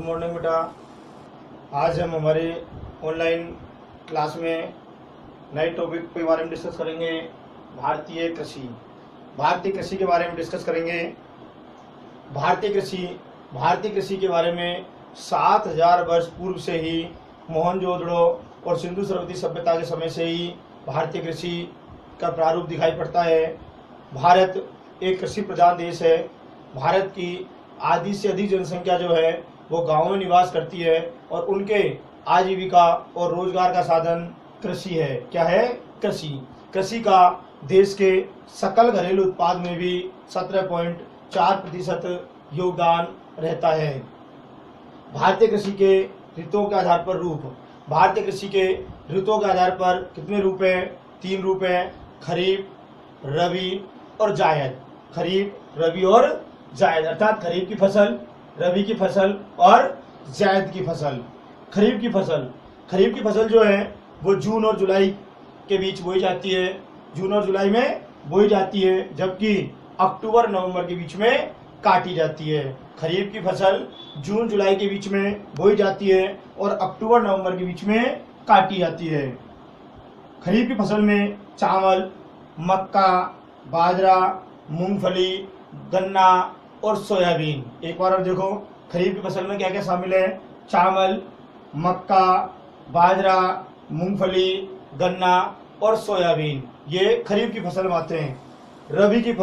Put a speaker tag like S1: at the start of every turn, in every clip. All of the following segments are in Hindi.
S1: गुड मॉर्निंग बेटा। आज हम हमारे ऑनलाइन क्लास में नए टॉपिक के बारे में डिस्कस करेंगे। भारतीय कृषि के बारे में डिस्कस करेंगे। भारतीय कृषि के बारे में 7000 वर्ष पूर्व से ही मोहनजोदड़ो और सिंधु सरस्वती सभ्यता के समय से ही भारतीय कृषि का प्रारूप दिखाई पड़ता है। भारत एक कृषि प्रधान देश है। भारत की आधी से अधिक जनसंख्या जो है वो गांवों में निवास करती है और उनके आजीविका और रोजगार का साधन कृषि है। क्या है? कृषि का देश के सकल घरेलू उत्पाद में भी 17.4% योगदान रहता है। भारतीय कृषि के ऋतुओं के आधार पर रूप। भारतीय कृषि के ऋतुओं के आधार पर कितने रूप हैं? 3 रूप हैं, खरीफ, रबी और जायद। खरीफ, रबी और जायद, अर्थात खरीफ की फसल, रबी की फसल और जायद की फसल। खरीफ की फसल जो है वो जून और जुलाई के बीच बोई जाती है। जून और जुलाई में बोई जाती है, जबकि अक्टूबर नवंबर के बीच में काटी जाती है। खरीफ की फसल जून जुलाई के बीच में बोई जाती है और अक्टूबर नवंबर के बीच में काटी जाती है। खरीफ की फसल में चावल, मक्का, बाजरा, मूंगफली, गन्ना और सोयाबीन। एक बार और देखो, खरीफ की फसल में क्या क्या शामिल है? चावल, मक्का, बाजरा, मूंगफली, गन्ना और सोयाबीन, ये खरीफ की फसल में आते हैं। रबी की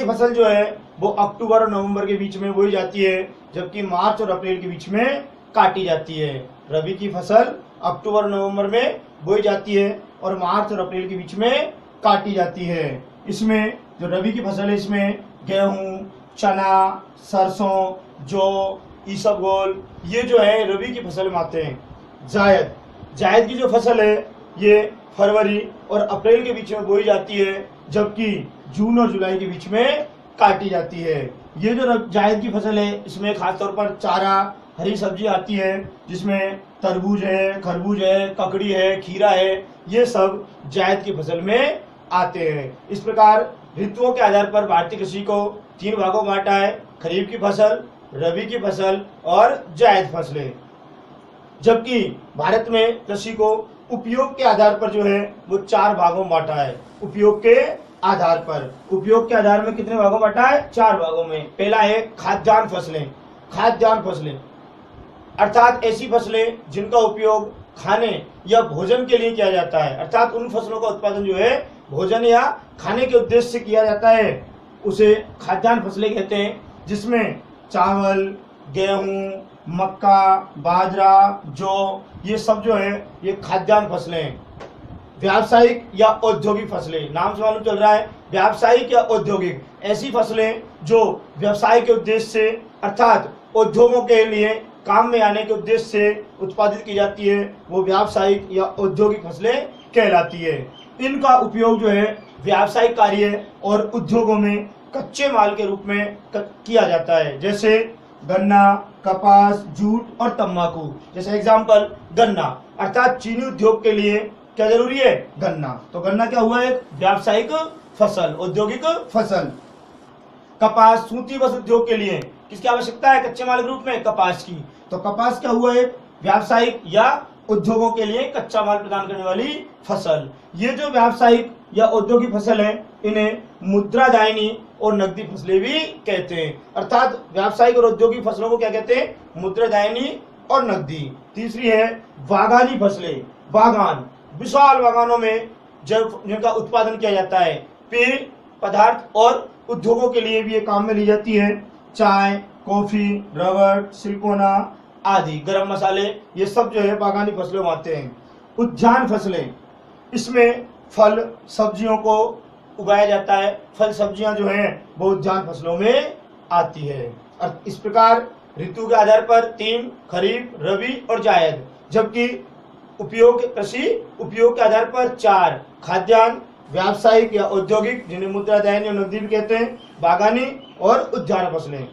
S1: फसल जो है वो अक्टूबर और नवंबर के बीच में बोई जाती है, जबकि मार्च और अप्रैल के बीच में काटी जाती है। रबी की फसल अक्टूबर और नवंबर में बोई जाती है और मार्च और अप्रैल के बीच में काटी जाती है। इसमें जो रबी की फसल है इसमें गेहूं, चना, सरसों, जौ, इसबगोल, ये जो है रबी की फसल में आते हैं। जायद की जो फसल है ये फरवरी और अप्रैल के बीच में बोई जाती है, जबकि जून और जुलाई के बीच में काटी जाती है। ये जो जायद की फसल है इसमें खासतौर पर चारा, हरी सब्जी आती है, जिसमें तरबूज है, खरबूज है, ककड़ी है, खीरा है, ये सब जायद की फसल में आते हैं। इस प्रकार ऋतुओं के आधार पर भारतीय कृषि को 3 भागों में बांटा है: खरीफ की फसल, रबी की फसल और जायद फसलें। जबकि भारत में कृषि को उपयोग के आधार पर जो है वो 4 भागों में बांटा है। उपयोग के आधार में कितने भागों में बांटा है? 4 भागों में। पहला है खाद्यान्न फसलें, अर्थात ऐसी फसलें जिनका उपयोग खाने या भोजन के लिए किया जाता है, अर्थात उन फसलों का उत्पादन जो है भोजन या खाने के उद्देश्य से किया जाता है, उसे खाद्यान्न फसलें कहते हैं। जिसमें चावल, गेहूं, मक्का, बाजरा, जौ, ये सब जो है ये खाद्यान्न फसलें हैं। व्यावसायिक या औद्योगिक फसलें, नाम से मालूम चल रहा है व्यावसायिक या औद्योगिक, ऐसी फसलें जो व्यवसाय के उद्देश्य से अर्थात उद्योगों के लिए काम में आने के उद्देश्य से उत्पादित की जाती है, वो व्यावसायिक या औद्योगिक फसलें कहलाती है। इनका उपयोग जो है व्यावसायिक कार्य और उद्योगों में कच्चे माल के रूप में किया जाता है, जैसे गन्ना, कपास, जूट और तंबाकू। जैसे एग्जांपल गन्ना, अर्थात चीनी उद्योग के लिए क्या जरूरी है? गन्ना। तो गन्ना क्या हुआ? एक व्यावसायिक फसल, औद्योगिक फसल। कपास, सूती वस्त्र उद्योग के लिए किसकी आवश्यकता है कच्चे माल के रूप में? कपास की। तो कपास क्या हुआ? एक व्यावसायिक या उद्योगों के लिए कच्चा माल प्रदान करने वाली फसल। ये जो व्यावसायिक या औद्योगिक फसल है इन्हें मुद्रादायनी और नकदी फसलें भी कहते हैं, अर्थात व्यावसायिक और औद्योगिक फसलों को क्या कहते हैं? मुद्रादायनी और नकदी। तीसरी है बागानी फसलें। बागान, विशाल बागानों में जब जिनका उत्पादन किया जाता है, पेय पदार्थ और उद्योगों के लिए भी ये काम में ली जाती है। चाय, कॉफी, रबड़, सिलिकोना आदि, गरम मसाले, ये सब जो है बागानी फसलों में आते हैं। उद्यान फसलें, इसमें फल सब्जियों को उगाया जाता है। फल सब्जियां जो हैं वो उद्यान फसलों में आती है। और इस प्रकार ऋतु के आधार पर 3, खरीफ, रबी और जायद, जबकि कृषि उपयोग के आधार पर 4, खाद्यान्न, व्यावसायिक या औद्योगिक जिन्हें मुद्रादायनी और नकदी भी कहते हैं, बागानी और उद्यान फसलें।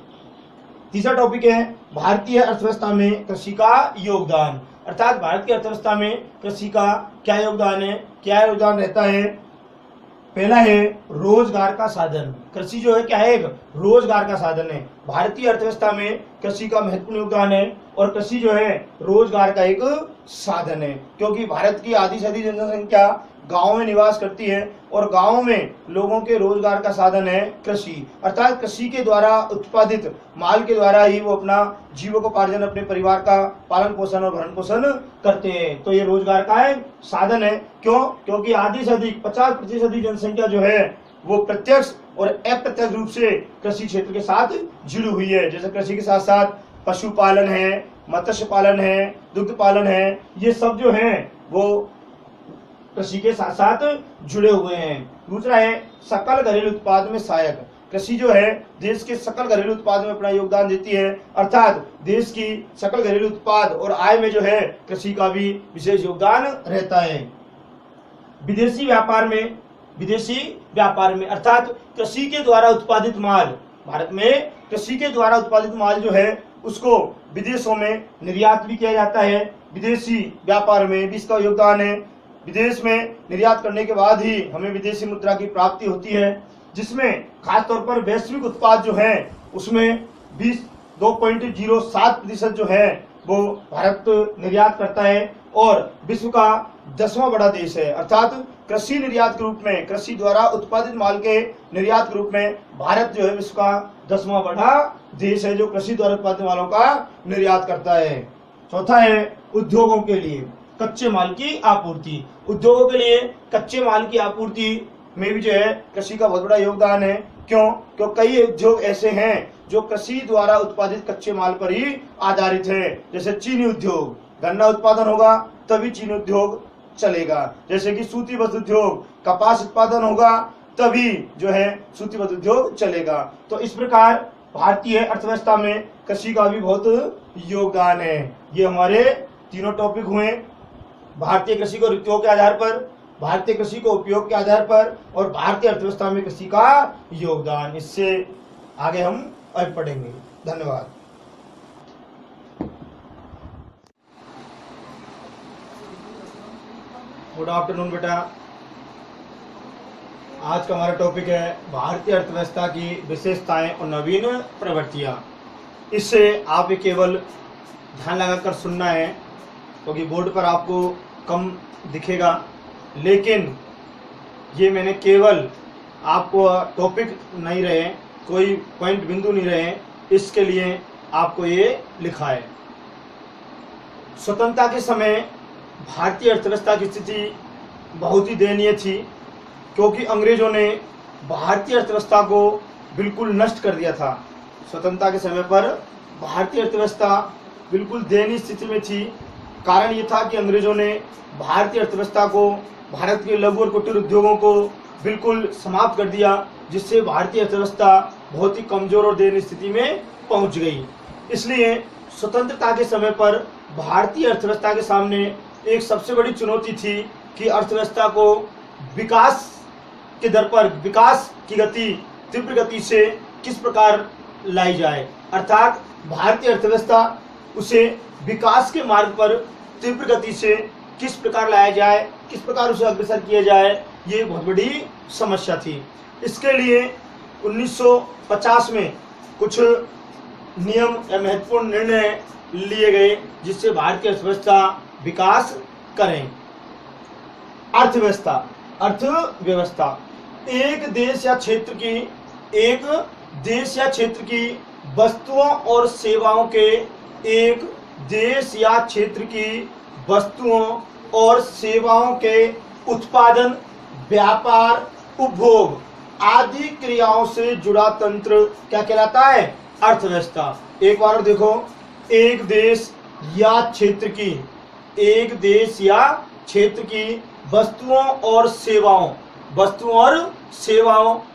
S1: तीसरा टॉपिक है भारतीय अर्थव्यवस्था में कृषि का योगदान, अर्थात भारत की अर्थव्यवस्था में कृषि का क्या योगदान है, क्या योगदान रहता है। पहला है रोजगार का साधन। कृषि जो है क्या है, एक रोजगार का साधन है। भारतीय अर्थव्यवस्था में कृषि का महत्वपूर्ण योगदान है और कृषि जो है रोजगार का एक साधन है, क्योंकि भारत की आधी से अधिक जनसंख्या गांव में निवास करती है और गांव में लोगों के रोजगार का साधन है कृषि। अर्थात कृषि के द्वारा उत्पादित माल के द्वारा ही वो अपना जीविकोपार्जन, अपने परिवार का पालन पोषण और भरण पोषण करते हैं। तो ये रोजगार का एक साधन है। क्यों? क्योंकि आधी से अधिक 50% जनसंख्या जो है वो प्रत्यक्ष और अप्रत्यक्ष रूप से कृषि क्षेत्र के साथ जुड़ी हुई है। जैसे कृषि के साथ साथ पशुपालन है, मत्स्य पालन है, दुग्ध पालन है, ये सब जो है वो कृषि के साथ साथ जुड़े हुए हैं। दूसरा है सकल घरेलू उत्पाद में सहायक। कृषि जो है देश के सकल घरेलू उत्पाद में अपना योगदान देती है, अर्थात देश की सकल घरेलू उत्पाद और आय में जो है कृषि का भी विशेष योगदान रहता है। विदेशी व्यापार में अर्थात कृषि के द्वारा उत्पादित माल, भारत में कृषि के द्वारा उत्पादित माल जो है उसको विदेशों में निर्यात भी किया जाता है। विदेशी व्यापार में भी इसका योगदान है। विदेश में निर्यात करने के बाद ही हमें विदेशी मुद्रा की प्राप्ति होती है, जिसमें खासतौर पर वैश्विक उत्पाद जो है उसमें 2.07% जो है वो भारत निर्यात करता है और विश्व का 10वां बड़ा देश है। अर्थात कृषि निर्यात के रूप में, कृषि द्वारा उत्पादित माल के निर्यात के रूप में भारत जो है विश्व का 10वां बड़ा देश है जो कृषि द्वारा उत्पादित मालों का निर्यात करता है। चौथा है उद्योगों के लिए कच्चे माल की आपूर्ति। उद्योगों के लिए कच्चे माल की आपूर्ति में भी जो है कृषि का बहुत बड़ा योगदान है। क्यों? क्योंकि कई उद्योग ऐसे हैं जो कृषि द्वारा उत्पादित कच्चे माल पर ही आधारित है। जैसे चीनी उद्योग, गन्ना उत्पादन होगा तभी चीनी उद्योग चलेगा। जैसे कि सूती वस्त्र उद्योग, कपास उत्पादन होगा तभी जो है सूती वस्त्र उद्योग चलेगा। तो इस प्रकार भारतीय अर्थव्यवस्था में कृषि का भी बहुत योगदान है। ये हमारे तीनों टॉपिक हुए, भारतीय कृषि को ऋतुओं के आधार पर, भारतीय कृषि को उपयोग के आधार पर और भारतीय अर्थव्यवस्था में कृषि का योगदान। इससे आगे हम और पढ़ेंगे। धन्यवाद। गुड आफ्टरनून बेटा। आज का हमारा टॉपिक है भारतीय अर्थव्यवस्था की विशेषताएं और नवीन प्रवृत्तियां। इससे आप केवल ध्यान लगाकर सुनना है, क्योंकि बोर्ड पर आपको कम दिखेगा, लेकिन ये मैंने केवल आपको टॉपिक नहीं रहे, कोई पॉइंट बिंदु नहीं रहे, इसके लिए आपको ये लिखा है। स्वतंत्रता के समय भारतीय अर्थव्यवस्था की स्थिति बहुत ही दयनीय थी, क्योंकि अंग्रेजों ने भारतीय अर्थव्यवस्था को बिल्कुल नष्ट कर दिया था। स्वतंत्रता के समय पर भारतीय अर्थव्यवस्था बिल्कुल दयनीय स्थिति में थी। कारण ये था कि अंग्रेजों ने भारतीय अर्थव्यवस्था को, भारत के लघु और कुटीर उद्योगों को बिल्कुल समाप्त कर दिया, जिससे भारतीय अर्थव्यवस्था बहुत ही कमजोर और दयनीय स्थिति में पहुंच गई। इसलिए स्वतंत्रता के समय पर भारतीय अर्थव्यवस्था के सामने एक सबसे बड़ी चुनौती थी कि अर्थव्यवस्था को विकास के दर पर, विकास की गति, तीव्र गति से किस प्रकार लाई जाए। अर्थात भारतीय अर्थव्यवस्था उसे विकास के मार्ग पर तीव्र गति से किस प्रकार लाया जाए, किस प्रकार उसे अग्रसर किया जाए, ये बहुत बड़ी समस्या थी। इसके लिए 1950 में कुछ नियम या महत्वपूर्ण निर्णय लिए गए, जिससे भारतीय अर्थव्यवस्था विकास करें। अर्थव्यवस्था एक देश या क्षेत्र की वस्तुओं और सेवाओं के, एक देश या क्षेत्र की वस्तुओं और सेवाओं के उत्पादन, व्यापार, उपभोग आदि क्रियाओं से जुड़ा तंत्र क्या कहलाता है? अर्थव्यवस्था। एक बार देखो, एक देश या क्षेत्र की वस्तुओं और सेवाओं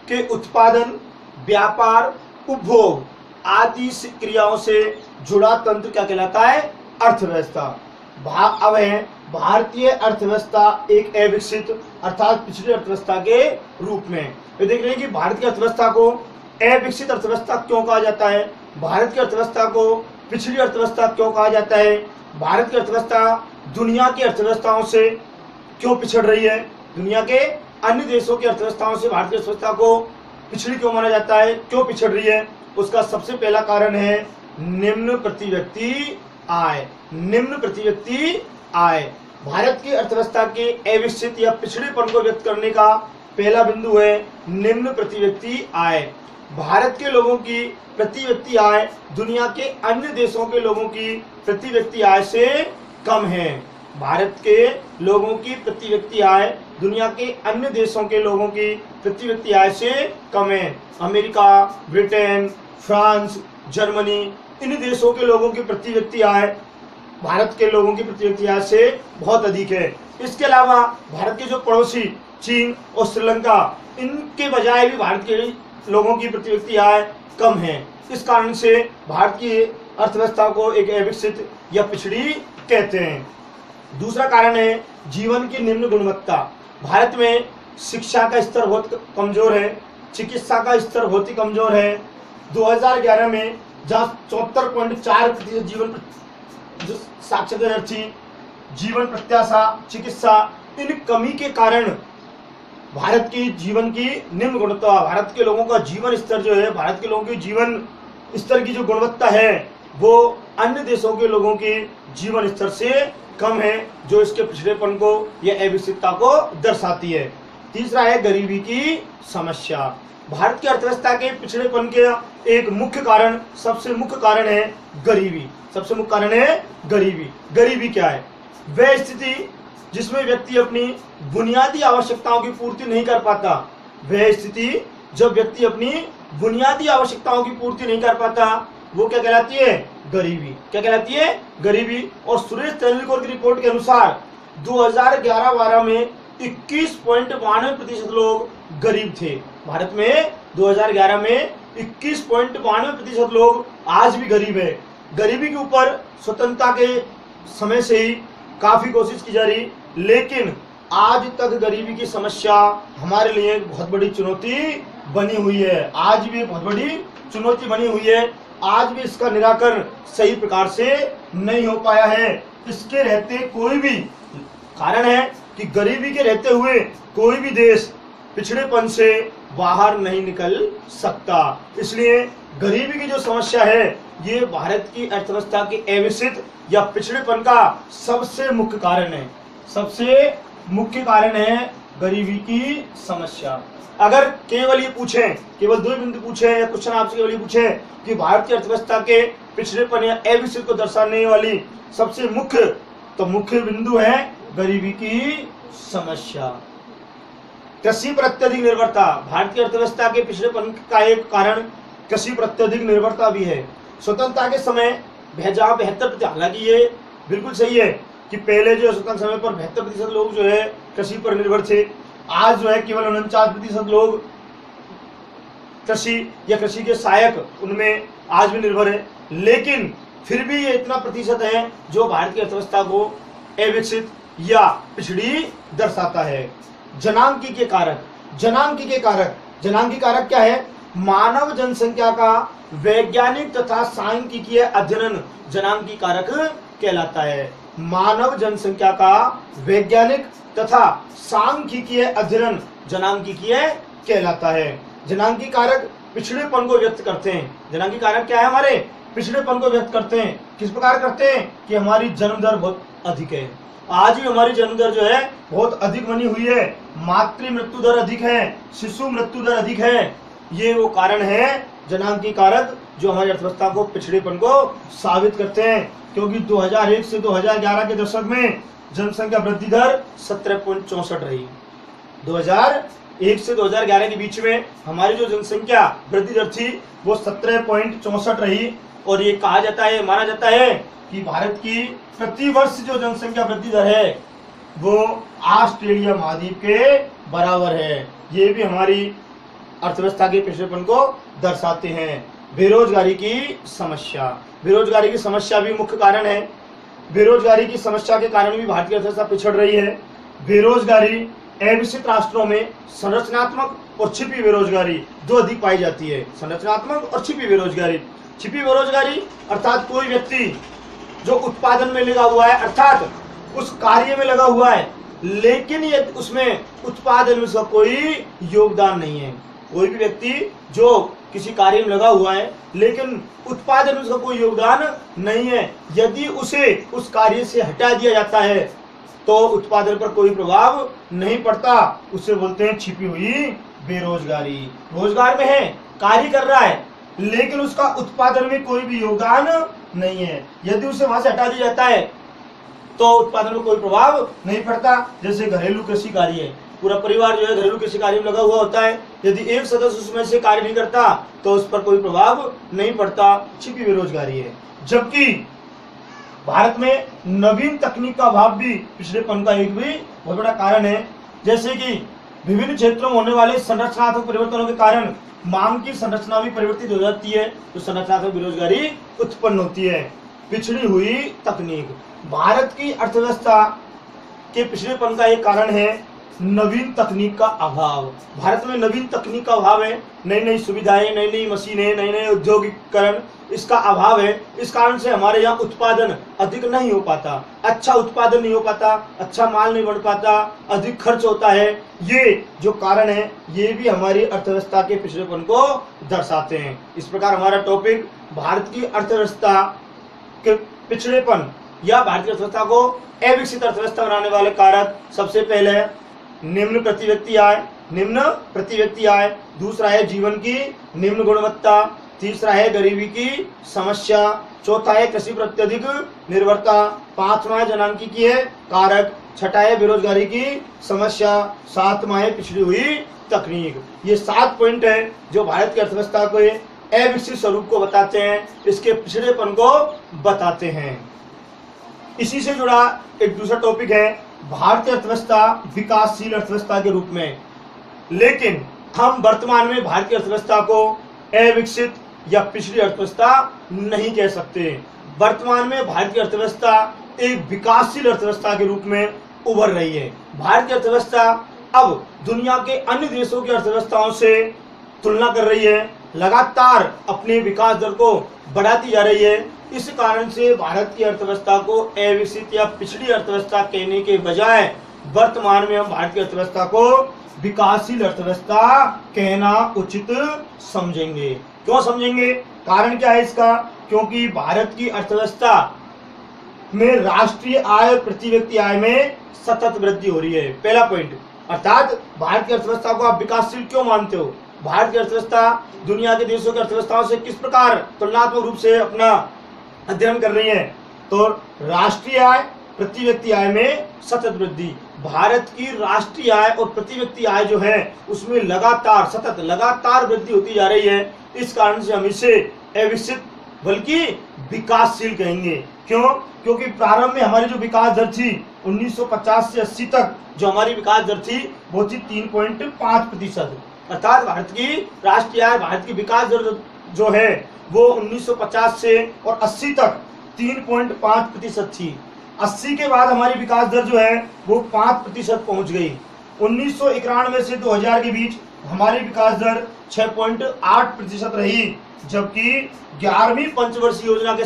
S1: के उत्पादन, व्यापार, उपभोग आदि क्रियाओं से जुड़ा तंत्र क्या कहलाता है? अर्थव्यवस्था। अब है भारतीय अर्थव्यवस्था एक अविकसित अर्थात पिछड़ी अर्थव्यवस्था के रूप में। ये देख रहे हैं कि भारत की अर्थव्यवस्था को अविकसित अर्थव्यवस्था क्यों कहा जाता है, भारत की अर्थव्यवस्था को पिछड़ी अर्थव्यवस्था क्यों कहा जाता है, भारत की अर्थव्यवस्था दुनिया की अर्थव्यवस्थाओं से क्यों पिछड़ रही है, दुनिया के अन्य देशों की अर्थव्यवस्थाओं से भारतीय अर्थव्यवस्था को पिछड़ी क्यों माना जाता है, क्यों पिछड़ रही है? उसका सबसे पहला कारण है निम्न प्रति व्यक्ति आय। निम्न प्रति व्यक्ति आय भारत की अर्थव्यवस्था के अविकसित या पिछड़ेपन को व्यक्त करने का पहला बिंदु है निम्न प्रति व्यक्ति आय। भारत के लोगों की प्रति व्यक्ति आय दुनिया के अन्य देशों के लोगों की प्रति व्यक्ति आय से कम है। भारत के लोगों की प्रति व्यक्ति आय दुनिया के अन्य देशों के लोगों की प्रति व्यक्ति आय से कम है। अमेरिका, ब्रिटेन, फ्रांस, जर्मनी, इन देशों के लोगों की प्रति व्यक्ति आय भारत के लोगों की प्रति व्यक्ति आय से बहुत अधिक है। इसके अलावा भारत के जो पड़ोसी चीन और श्रीलंका, इनके बजाय भी भारत के लोगों की प्रति व्यक्ति आय कम है। इस कारण से भारत की अर्थव्यवस्था को एक अविकसित या पिछड़ी कहते हैं। दूसरा कारण है जीवन की निम्न गुणवत्ता। भारत में शिक्षा का स्तर बहुत कमजोर है, चिकित्सा का स्तर बहुत ही कमजोर है। 2011 में जहाँ 74.4% जीवन जो साक्षरता दर थी, जीवन प्रत्याशा, चिकित्सा, इन कमी के कारण भारत की जीवन की निम्न गुणवत्ता, भारत के लोगों का जीवन स्तर जो है, भारत के लोगों की जीवन स्तर की जो गुणवत्ता है वो अन्य देशों के लोगों की जीवन स्तर से कम है, जो इसके पिछड़ेपन को या अविकसितता को दर्शाती है। तीसरा है गरीबी की समस्या। भारत की अर्थव्यवस्था के पिछड़ेपन के एक मुख्य कारण, सबसे मुख्य कारण है गरीबी। सबसे मुख्य कारण है गरीबी। गरीबी क्या है? वह स्थिति जिसमें व्यक्ति अपनी बुनियादी आवश्यकताओं की पूर्ति नहीं कर पाता। वह स्थिति जब व्यक्ति अपनी बुनियादी आवश्यकताओं की पूर्ति नहीं कर पाता, वो क्या कहलाती है? गरीबी। क्या कहलाती है? गरीबी। और सुरेश तेंदुलकर की रिपोर्ट के अनुसार 2011-12 में 21.92% लोग गरीब थे। भारत में 2011 में 21.92% लोग आज भी गरीब है। गरीबी के ऊपर स्वतंत्रता के समय से ही काफी कोशिश की जा रही, लेकिन आज तक गरीबी की समस्या हमारे लिए बहुत बड़ी चुनौती बनी हुई है। आज भी बहुत बड़ी चुनौती बनी हुई है। आज भी इसका निराकरण सही प्रकार से नहीं हो पाया है। इसके रहते कोई भी कारण है कि गरीबी के रहते हुए कोई भी देश पिछड़ेपन से बाहर नहीं निकल सकता। इसलिए गरीबी की जो समस्या है ये भारत की अर्थव्यवस्था के अविकसित या पिछड़ेपन का सबसे मुख्य कारण है। सबसे मुख्य कारण है गरीबी की समस्या। अगर केवल ये पूछें, केवल दो बिंदु पूछें या क्वेश्चन आपसे केवल ये पूछें कि भारत की अर्थव्यवस्था के पिछड़ेपन या अविकसित को दर्शाने वाली सबसे मुख्य बिंदु है गरीबी की समस्या। कृषि पर अत्यधिक निर्भरता। भारत की अर्थव्यवस्था के पिछड़ेपन का एक कारण कृषि पर अत्यधिक निर्भरता भी है। स्वतंत्रता के समय जहाँ 72%, हालांकि ये बिल्कुल सही है कि पहले जो स्वतंत्र समय पर 72% लोग जो है कृषि पर निर्भर थे। आज जो है केवल 49% लोग कृषि या कृषि के सहायक उनमें आज भी निर्भर है, लेकिन फिर भी ये इतना प्रतिशत है जो भारत की अर्थव्यवस्था को अविकसित या पिछड़ी दर्शाता है। जनांकी के कारक। जनांकी कारक क्या है? मानव जनसंख्या का वैज्ञानिक तथा सांख्यिकीय अध्ययन जनांकी कारक कहलाता है। मानव जनसंख्या का वैज्ञानिक तथा सांख्यिकीय अध्ययन जनांकीय कहलाता है। जनांकी कारक पिछड़ेपन को व्यक्त करते हैं। जनांकी कारक क्या है? हमारे पिछड़ेपन को व्यक्त करते हैं। किस प्रकार करते हैं? कि हमारी जन्म दर बहुत अधिक है। आज भी हमारी जन्म दर जो है बहुत अधिक बनी हुई है। मातृ मृत्यु दर अधिक है, शिशु मृत्यु दर अधिक है। ये वो कारण है जनांकी कारक जो हमारी अर्थव्यवस्था को पिछड़ेपन को साबित करते हैं। क्योंकि 2001 से 2011 के दशक में जनसंख्या वृद्धि दर 17.64 रही। 2001 से 2011 के बीच में हमारी जो जनसंख्या वृद्धि दर थी वो 17.64 रही। और ये कहा जाता है, माना जाता है कि भारत की प्रति वर्ष जो जनसंख्या वृद्धि दर है वो ऑस्ट्रेलिया महाद्वीप के बराबर है। ये भी हमारी अर्थव्यवस्था के पिछड़ेपन को दर्शाते हैं। बेरोजगारी की समस्या। बेरोजगारी की समस्या भी मुख्य कारण है। बेरोजगारी की समस्या के कारण भी भारतीय अर्थव्यवस्था पिछड़ रही है। बेरोजगारी अविकसित राष्ट्रों में संरचनात्मक और छिपी बेरोजगारी दो अधिक पाई जाती है। संरचनात्मक और छिपी बेरोजगारी। छिपी बेरोजगारी अर्थात कोई व्यक्ति जो उत्पादन में लगा हुआ है, अर्थात उस कार्य में लगा हुआ है लेकिन ये उसमें उत्पादन में उसका कोई योगदान नहीं है। कोई भी व्यक्ति जो किसी कार्य में लगा हुआ है लेकिन उत्पादन में उसका कोई योगदान नहीं है, यदि उसे उस कार्य से हटा दिया जाता है तो उत्पादन पर कोई प्रभाव नहीं पड़ता। उसे बोलते हैं छिपी हुई बेरोजगारी। रोजगार में है, कार्य कर रहा है, लेकिन उसका उत्पादन में कोई भी योगदान नहीं है। यदि उसे वहां से हटा दिया जाता है तो उत्पादन में कोई प्रभाव नहीं पड़ता। जैसे घरेलू कृषि कार्य है, पूरा परिवार जो है घरेलू कृषि कार्य में लगा हुआ होता है, यदि एक सदस्य उसमें से कार्य नहीं करता तो उस पर कोई प्रभाव नहीं पड़ता, छिपी बेरोजगारी है। जबकि भारत में नवीन तकनीक का अभाव भी पिछड़ेपन का एक भी बहुत बड़ा कारण है। जैसे कि विभिन्न क्षेत्रों में होने वाले संरचनात्मक परिवर्तनों के कारण मांग की संरचना भी परिवर्तित हो जाती है, तो संरचनात्मक बेरोजगारी उत्पन्न होती है। पिछड़ी हुई तकनीक, भारत की अर्थव्यवस्था के पिछड़ेपन का एक कारण है नवीन तकनीक का अभाव। भारत में नवीन तकनीक का अभाव है, नई नई सुविधाएं, नई नई मशीनें, नए नए औद्योगिकरण, इसका अभाव है। इस कारण से हमारे यहाँ उत्पादन अधिक नहीं हो पाता, अच्छा उत्पादन नहीं हो पाता, अच्छा माल नहीं बन पाता, अधिक खर्च होता है। ये जो कारण है ये भी हमारी अर्थव्यवस्था के पिछड़ेपन को दर्शाते हैं। इस प्रकार हमारा टॉपिक भारत की अर्थव्यवस्था के पिछड़ेपन या भारतीय अर्थव्यवस्था को अविकसित अर्थव्यवस्था बनाने वाले कारक, सबसे पहले निम्न प्रति व्यक्ति आय, दूसरा है जीवन की निम्न गुणवत्ता, तीसरा है गरीबी की समस्या, चौथा है कृषि पर अत्यधिक निर्भरता, पांचवा है जनांकीय कारक, छठा है बेरोजगारी की समस्या, सातवां है पिछड़ी हुई तकनीक। ये 7 पॉइंट है जो भारत की अर्थव्यवस्था को अविकसित स्वरूप को बताते हैं, इसके पिछड़ेपन को बताते हैं। इसी से जुड़ा एक दूसरा टॉपिक है भारतीय अर्थव्यवस्था विकासशील अर्थव्यवस्था के रूप में। लेकिन हम वर्तमान में भारतीय अर्थव्यवस्था को अविकसित या पिछड़ी अर्थव्यवस्था नहीं कह सकते। वर्तमान में भारतीय अर्थव्यवस्था एक विकासशील अर्थव्यवस्था के रूप में उभर रही है। भारतीय अर्थव्यवस्था अब दुनिया के अन्य देशों की अर्थव्यवस्थाओं से तुलना कर रही है, लगातार अपने विकास दर को बढ़ाती जा रही है। इस कारण से भारत की अर्थव्यवस्था को अविकसित या पिछड़ी अर्थव्यवस्था कहने के बजाय वर्तमान में हम भारत की अर्थव्यवस्था को विकासशील अर्थव्यवस्था कहना उचित समझेंगे। क्यों समझेंगे? कारण क्या है इसका? क्योंकि भारत की अर्थव्यवस्था में राष्ट्रीय आय प्रति व्यक्ति आय में सतत वृद्धि हो रही है। पहला पॉइंट, अर्थात भारत की अर्थव्यवस्था को आप विकासशील क्यों मानते हो? भारत की अर्थव्यवस्था दुनिया के देशों की अर्थव्यवस्थाओं से किस प्रकार तुलनात्मक रूप से अपना अध्ययन कर रही है? तो राष्ट्रीय आय प्रति व्यक्ति आय में सतत वृद्धि। भारत की राष्ट्रीय आय और प्रति व्यक्ति आय जो है उसमें लगातार वृद्धि होती जा रही है। इस कारण से हम इसे अविकसित बल्कि विकासशील कहेंगे। क्यों? क्योंकि प्रारंभ में हमारी जो विकास दर थी 1950 से 80 तक जो हमारी विकास दर थी वो थी 3.5%। अर्थात भारत की राष्ट्रीय आय, भारत की विकास दर जो है वो 1950 से और 80 तक 3.5% थी। 80 के बाद हमारी विकास दर जो है वो 5% पहुंच गई। 1991 से 2000 के बीच हमारी विकास दर 6.8% रही, जबकि 11वीं पंचवर्षीय योजना के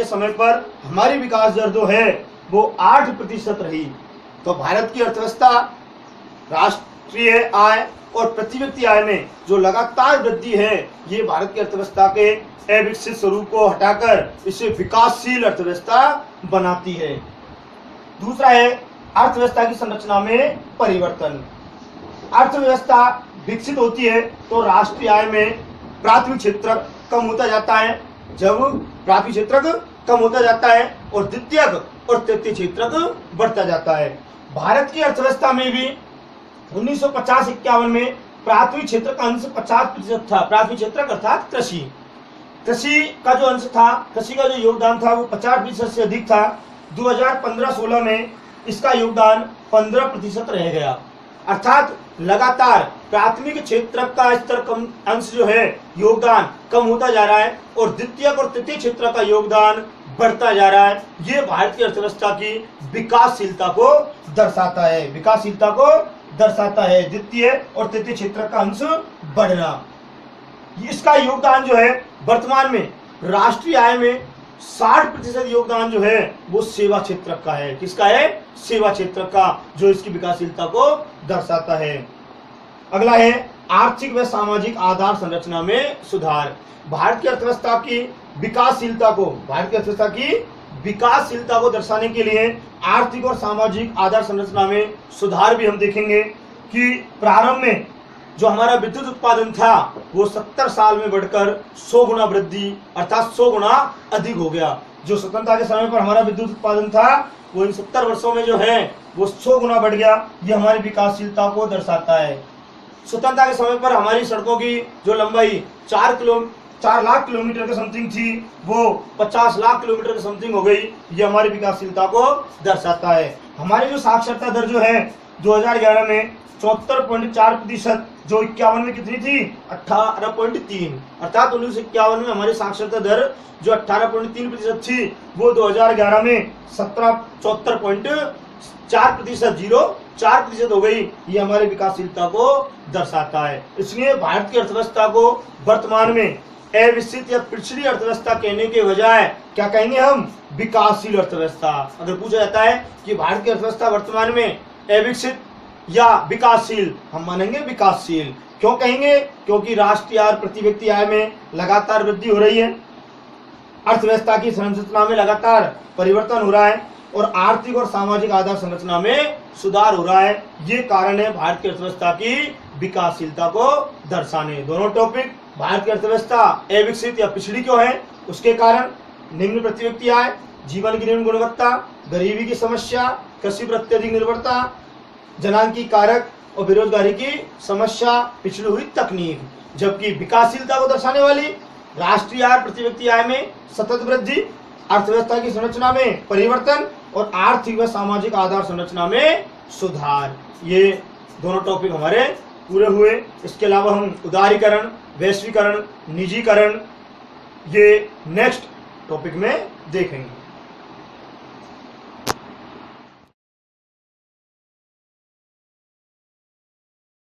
S1: समय पर हमारी विकास दर जो है वो 8% रही। तो भारत की अर्थव्यवस्था राष्ट्रीय आय और प्रति व्यक्ति आय में जो लगातार वृद्धि है ये भारत की अर्थव्यवस्था के अविकसित स्वरूप को हटाकर इसे विकासशील अर्थव्यवस्था बनाती है। दूसरा है अर्थव्यवस्था की संरचना में परिवर्तन। अर्थव्यवस्था विकसित होती है तो राष्ट्रीय आय में प्राथमिक क्षेत्रक कम होता जाता है। जब प्राथमिक क्षेत्रक कम होता जाता है और द्वितीयक और तृतीय क्षेत्रक बढ़ता जाता है। भारत की अर्थव्यवस्था में भी 1950-51 में प्राथमिक क्षेत्र का अंश 50% था। प्राथमिक क्षेत्र अर्थात कृषि का जो अंश था, कृषि का जो योगदान था वो 50% से अधिक था। 2015-16 में इसका योगदान 15% रह गया। अर्थात लगातार प्राथमिक क्षेत्र का स्तर कम, अंश जो है योगदान कम होता जा रहा है और द्वितीयक और तृतीय क्षेत्र का योगदान बढ़ता जा रहा है। ये भारत की अर्थव्यवस्था की विकासशीलता को दर्शाता है। द्वितीय और तृतीय क्षेत्र का अंश बढ़ना, इसका योगदान जो है वर्तमान में राष्ट्रीय आय में 60% योगदान जो है वो सेवा क्षेत्र का है। किसका है? सेवा क्षेत्र का, जो इसकी विकासशीलता को दर्शाता है। अगला है आर्थिक व सामाजिक आधार संरचना में सुधार। भारत की अर्थव्यवस्था की विकासशीलता को दर्शाने के लिए आर्थिक और सामाजिक आधार संरचना में सुधार भी हम देखेंगे कि प्रारंभ में जो हमारा विद्युत उत्पादन था वो 70 साल में बढ़कर 100 गुना वृद्धि अर्थात 100 गुना अधिक हो गया। जो स्वतंत्रता के समय पर हमारा विद्युत उत्पादन था वो इन 70 वर्षों में जो है वो 100 गुना बढ़ गया। ये हमारी विकासशीलता को दर्शाता है। स्वतंत्रता के समय पर हमारी सड़कों की जो लंबाई 4 लाख किलोमीटर के समथिंग थी वो 50 लाख किलोमीटर के समथिंग हो गई। ये हमारी विकासशीलता को दर्शाता है। हमारी जो साक्षरता दर जो है 2011 में 74.4%, जो 51 में कितनी थी? 18.3। अर्थात 1951 में हमारी साक्षरता दर जो 18.3% थी वो 2011 में 74.4% हो गई। ये हमारी विकासशीलता को दर्शाता है। इसलिए भारत की अर्थव्यवस्था को वर्तमान में अविकसित या पिछड़ी अर्थव्यवस्था कहने के बजाय क्या कहेंगे हम? विकासशील अर्थव्यवस्था। अगर पूछा जाता है कि भारत की अर्थव्यवस्था वर्तमान में अविकसित या विकासशील, हम मानेंगे विकासशील। क्यों कहेंगे? क्योंकि राष्ट्रीय आय प्रति व्यक्ति आय में लगातार वृद्धि हो रही है, अर्थव्यवस्था की संरचना में लगातार परिवर्तन हो रहा है और आर्थिक और सामाजिक आधार संरचना में सुधार हो रहा है। ये कारण है भारत की अर्थव्यवस्था की विकासशीलता को दर्शाने। दोनों टॉपिक, भारत की अर्थव्यवस्था अविकसित या पिछड़ी क्यों है, उसके कारण निम्न प्रति व्यक्ति आय, जीवन की निम्न गुणवत्ता, गरीबी की समस्या, कृषि पर अत्यधिक निर्भरता, जनांकी कारक और बेरोजगारी की समस्या, पिछड़ी हुई तकनीक। जबकि विकासशीलता को दर्शाने वाली राष्ट्रीय आय प्रति व्यक्ति आय में सतत वृद्धि, अर्थव्यवस्था की संरचना में परिवर्तन और आर्थिक व सामाजिक आधार संरचना में सुधार। ये दोनों टॉपिक हमारे पूरे हुए। इसके अलावा हम उदारीकरण, वैश्वीकरण, निजीकरण ये नेक्स्ट टॉपिक में देखेंगे।